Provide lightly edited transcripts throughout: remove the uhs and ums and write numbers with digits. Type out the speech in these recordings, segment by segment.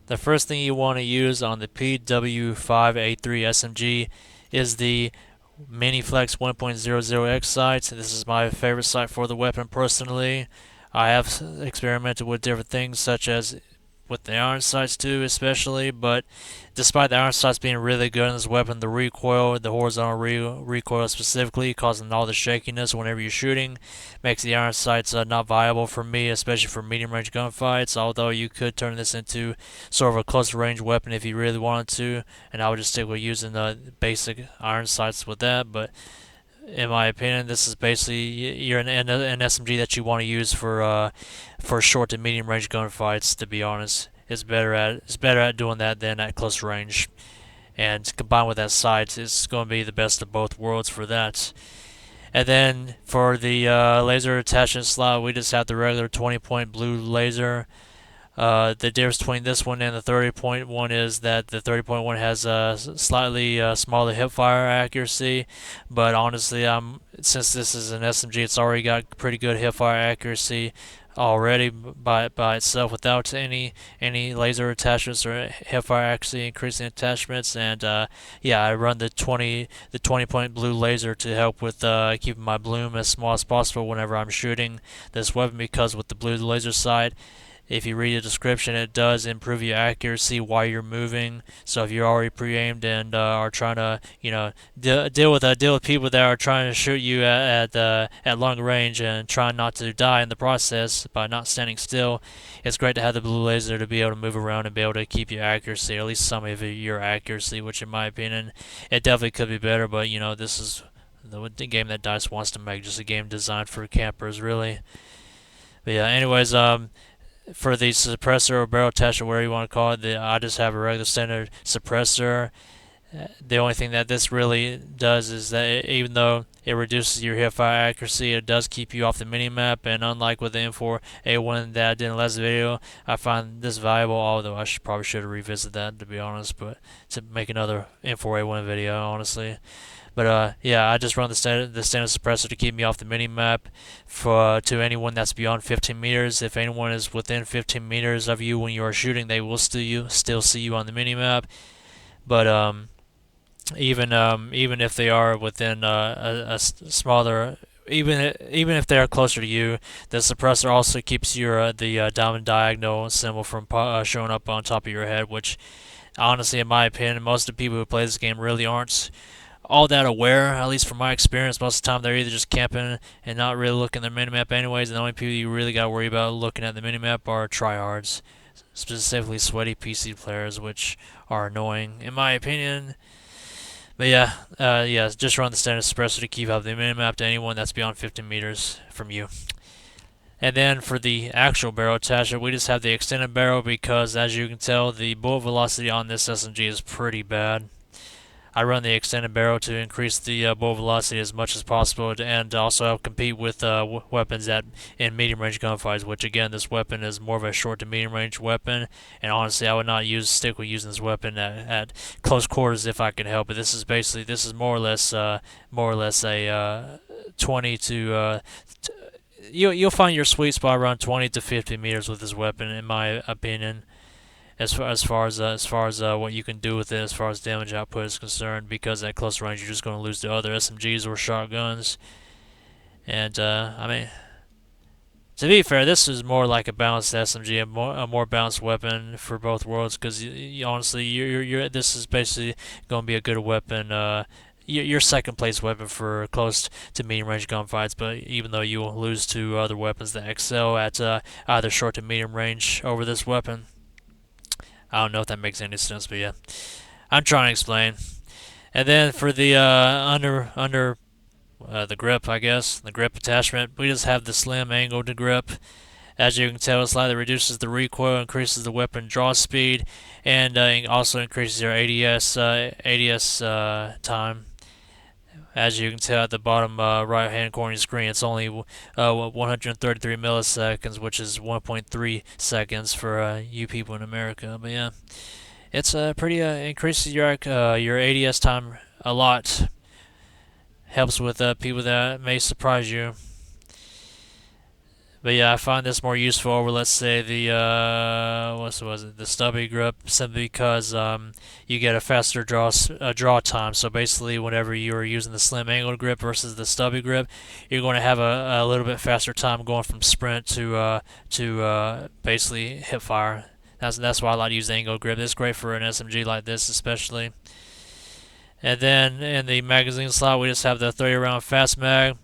The first thing you want to use on the PW5A3 SMG is the MiniFlex 1.00X sight. This is my favorite sight for the weapon personally. I have experimented with different things such as with the iron sights too, especially. But despite the iron sights being really good in this weapon, the recoil, the horizontal recoil specifically, causing all the shakiness whenever you're shooting, makes the iron sights not viable for me, especially for medium range gunfights. Although you could turn this into sort of a close range weapon if you really wanted to, and I would just stick with using the basic iron sights with that. But in my opinion, this is basically you're an SMG that you want to use for short to medium range gunfights. To be honest, it's better at doing that than at close range. And combined with that sight, it's going to be the best of both worlds for that. And then for the laser attachment slot, we just have the regular 20-point blue laser. The difference between this one and the 30-point one is that the 30-point one has a slightly smaller hipfire accuracy, but honestly, since this is an SMG, it's already got pretty good hipfire accuracy already by itself without any laser attachments or hipfire accuracy increasing attachments. And yeah, I run the 20-point blue laser to help with keeping my bloom as small as possible whenever I'm shooting this weapon, because with the blue laser sight, if you read the description, it does improve your accuracy while you're moving. So if you're already pre-aimed and are trying to, deal with people that are trying to shoot you at long range and trying not to die in the process by not standing still, it's great to have the blue laser to be able to move around and be able to keep your accuracy, or at least some of your accuracy, which in my opinion, it definitely could be better. But this is the game that DICE wants to make, just a game designed for campers, really. But yeah, anyways, for the suppressor or barrel attachment, whatever you want to call it, I just have a regular standard suppressor. The only thing that this really does is that even though it reduces your hipfire accuracy, it does keep you off the minimap. And unlike with the M4A1 that I did in the last video, I find this valuable. Although I probably should have revisited that, to be honest, but to make another M4A1 video, honestly. But yeah, I just run the standard suppressor to keep me off the mini map. To anyone that's beyond 15 meters, if anyone is within 15 meters of you when you are shooting, they will still see you on the mini map. But even if they are within a smaller, even if they are closer to you, the suppressor also keeps the diamond diagonal symbol from showing up on top of your head, which honestly, in my opinion, most of the people who play this game really aren't all that aware. At least from my experience, most of the time they're either just camping and not really looking at the minimap anyways, and the only people you really got to worry about looking at the minimap are tryhards, specifically sweaty PC players, which are annoying in my opinion. But yeah, just run the standard suppressor to keep up the minimap to anyone that's beyond 15 meters from you. And then for the actual barrel attachment, we just have the extended barrel because, as you can tell, the bullet velocity on this SMG is pretty bad. I run the extended barrel to increase the bullet velocity as much as possible, and also help compete with weapons in medium range gunfights. Which again, this weapon is more of a short to medium range weapon, and honestly, I would not stick with using this weapon at close quarters if I could help it. This is more or less a 20 to you'll find your sweet spot around 20 to 50 meters with this weapon, in my opinion, as far as what you can do with it, as far as damage output is concerned, because at close range you're just going to lose to other SMGs or shotguns. And I mean, to be fair, this is more like a balanced SMG, a more balanced weapon for both worlds. Because honestly, this is basically going to be a good weapon. Your second place weapon for close to medium range gunfights, but even though you will lose to other weapons that excel at either short to medium range over this weapon. I don't know if that makes any sense, but yeah, I'm trying to explain. And then for the under the grip, I guess, the grip attachment, we just have the slim angled grip. As you can tell, it slightly reduces the recoil, increases the weapon draw speed, and also increases your ADS time. As you can tell at the bottom right hand corner of your screen, it's only 133 milliseconds, which is 1.3 seconds for you people in America. But yeah, it's pretty increases your ADS time a lot. Helps with people that may surprise you. But yeah, I find this more useful over, let's say, the what was it, the stubby grip, simply because you get a faster draw time. So basically, whenever you are using the slim angled grip versus the stubby grip, you're going to have a little bit faster time going from sprint to basically hip fire. That's why I like to use the angled grip. It's great for an SMG like this, especially. And then in the magazine slot, we just have the 30 round fast mag.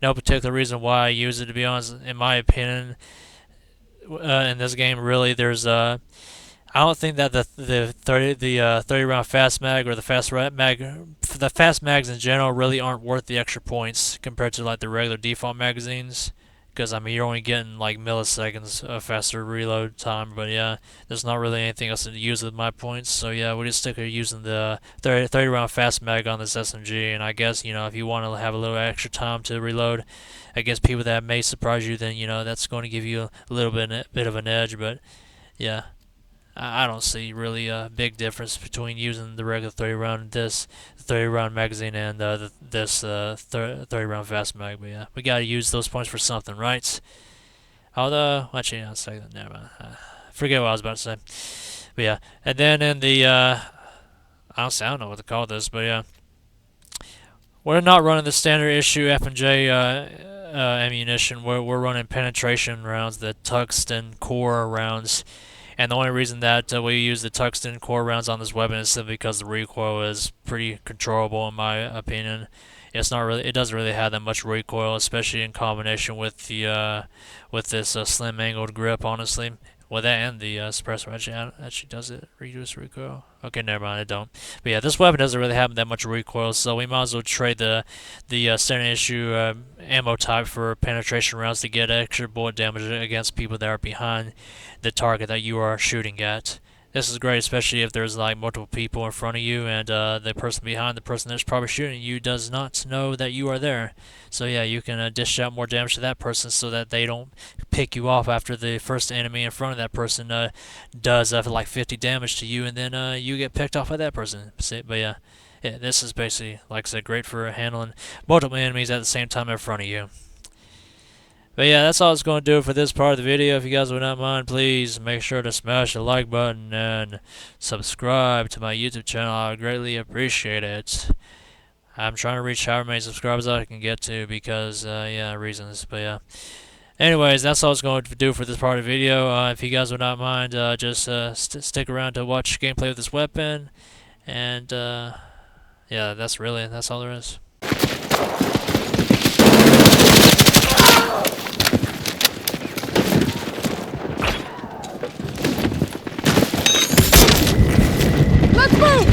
No particular reason why I use it, to be honest. In my opinion, in this game, really, I don't think that the 30 round fast mag or the fast mags in general really aren't worth the extra points compared to like the regular default magazines. Because I mean, you're only getting like milliseconds of faster reload time, but yeah, there's not really anything else to use with my points. So yeah, we just stick to using the 30 round fast mag on this SMG. And I guess, if you want to have a little extra time to reload against people that may surprise you, then that's going to give you a little bit of an edge. But yeah, I don't see really a big difference between using the regular 30 round and this 30 round magazine and this 30 round fast mag. But yeah, we gotta use those points for something, right? Although, actually, I'll say that. Never mind. Forget what I was about to say. But yeah, and then in the I don't know what to call this, but yeah, we're not running the standard issue F&J ammunition. We're running penetration rounds, the tungsten core rounds. And the only reason that we use the tungsten core rounds on this weapon is simply because the recoil is pretty controllable, in my opinion. It doesn't really have that much recoil, especially in combination with this slim angled grip. Honestly, well, that and the suppressor actually does it reduce recoil. Okay, never mind, it don't. But yeah, this weapon doesn't really have that much recoil, so we might as well trade the standard issue ammo type for penetration rounds to get extra bullet damage against people that are behind the target that you are shooting at. This is great, especially if there's like multiple people in front of you and the person behind the person that's probably shooting you does not know that you are there. So yeah, you can dish out more damage to that person so that they don't pick you off after the first enemy in front of that person does like 50 damage to you, and then you get picked off by that person. But yeah, this is basically, like I said, great for handling multiple enemies at the same time in front of you. But yeah, that's all I was going to do for this part of the video. If you guys would not mind, please make sure to smash the like button and subscribe to my YouTube channel. I would greatly appreciate it. I'm trying to reach however many subscribers I can get to because, reasons. But yeah. Anyways, that's all I was going to do for this part of the video. If you guys would not mind, just stick around to watch gameplay with this weapon. And, yeah, that's all there is. Let's move!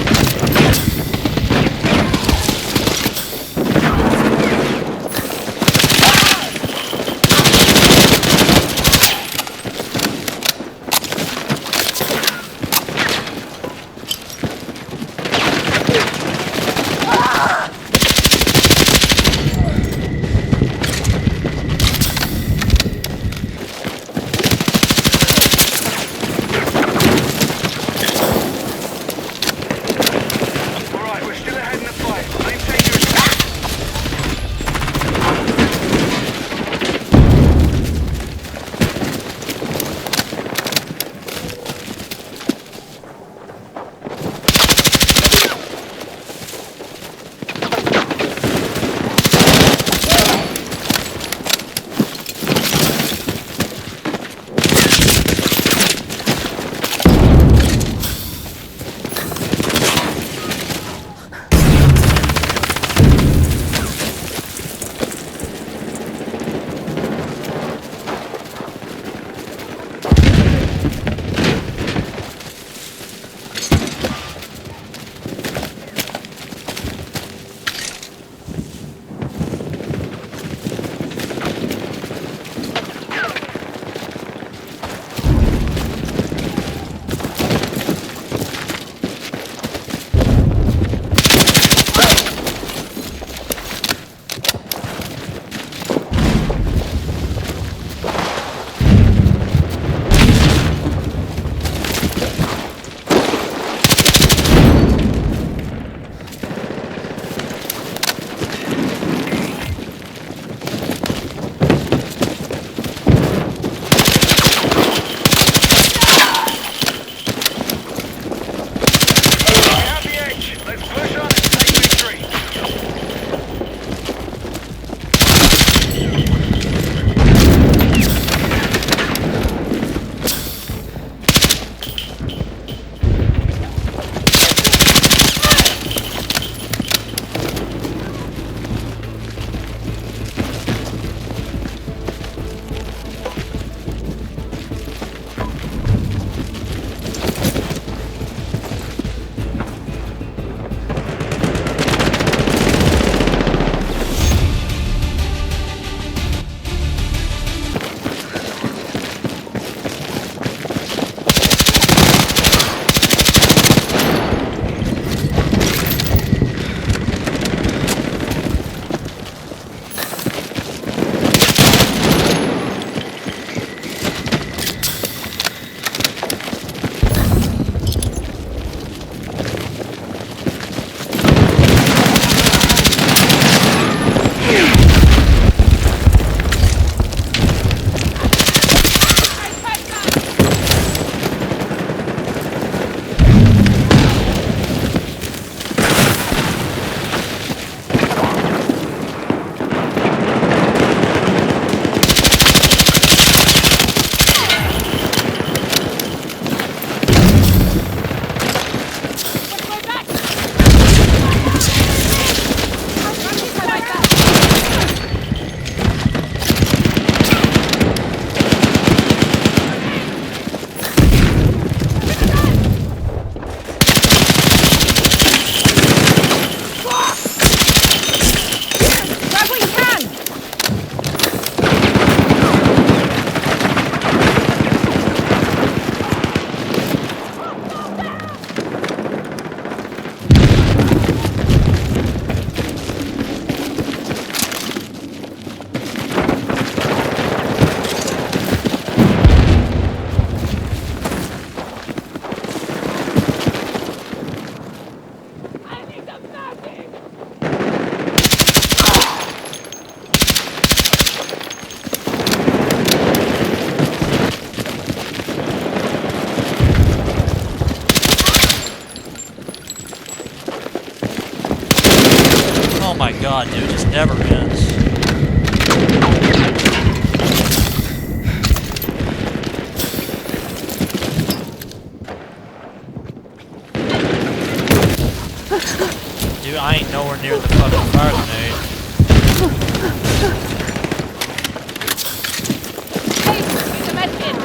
my god, dude, it just never ends. Dude, I ain't nowhere near the fucking fire grenade. Hey, use a medkit.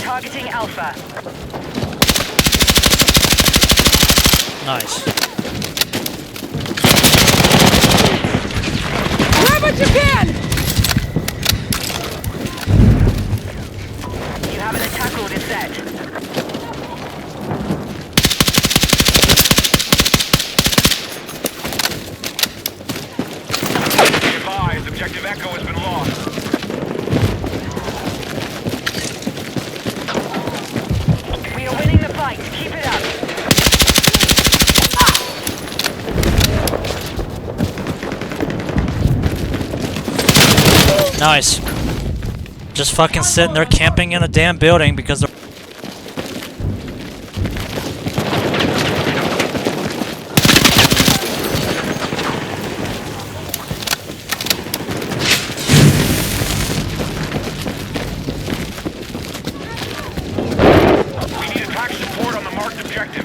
Targeting Alpha. Nice. Grab what you can! You have an attack order set. Be advised, Objective Echo has been lost. We are winning the fight. Keep it up. Nice. Just fucking sitting there camping in a damn building because they're We need attack support on the marked objective.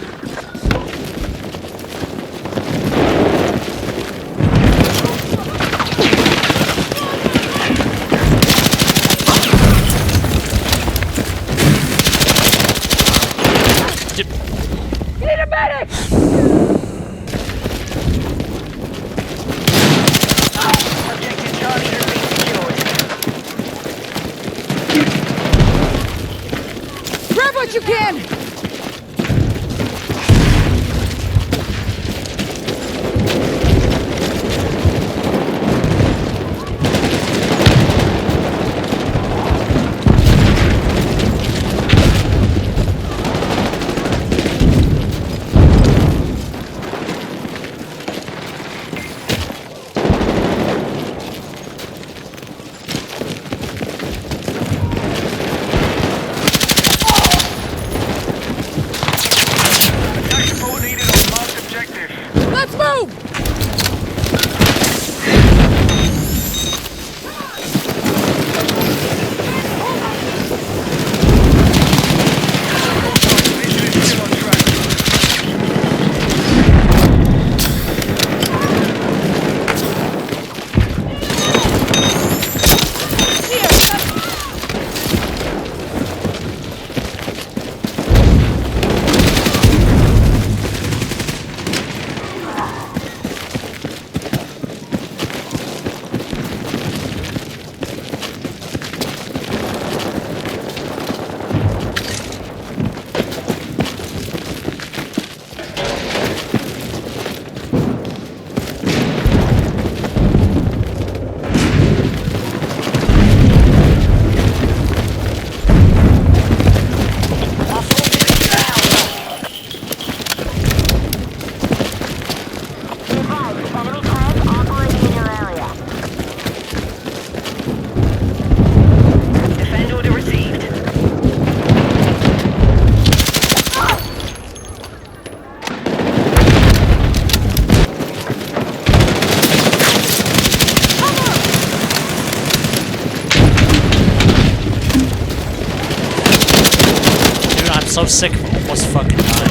so sick of almost fucking dying.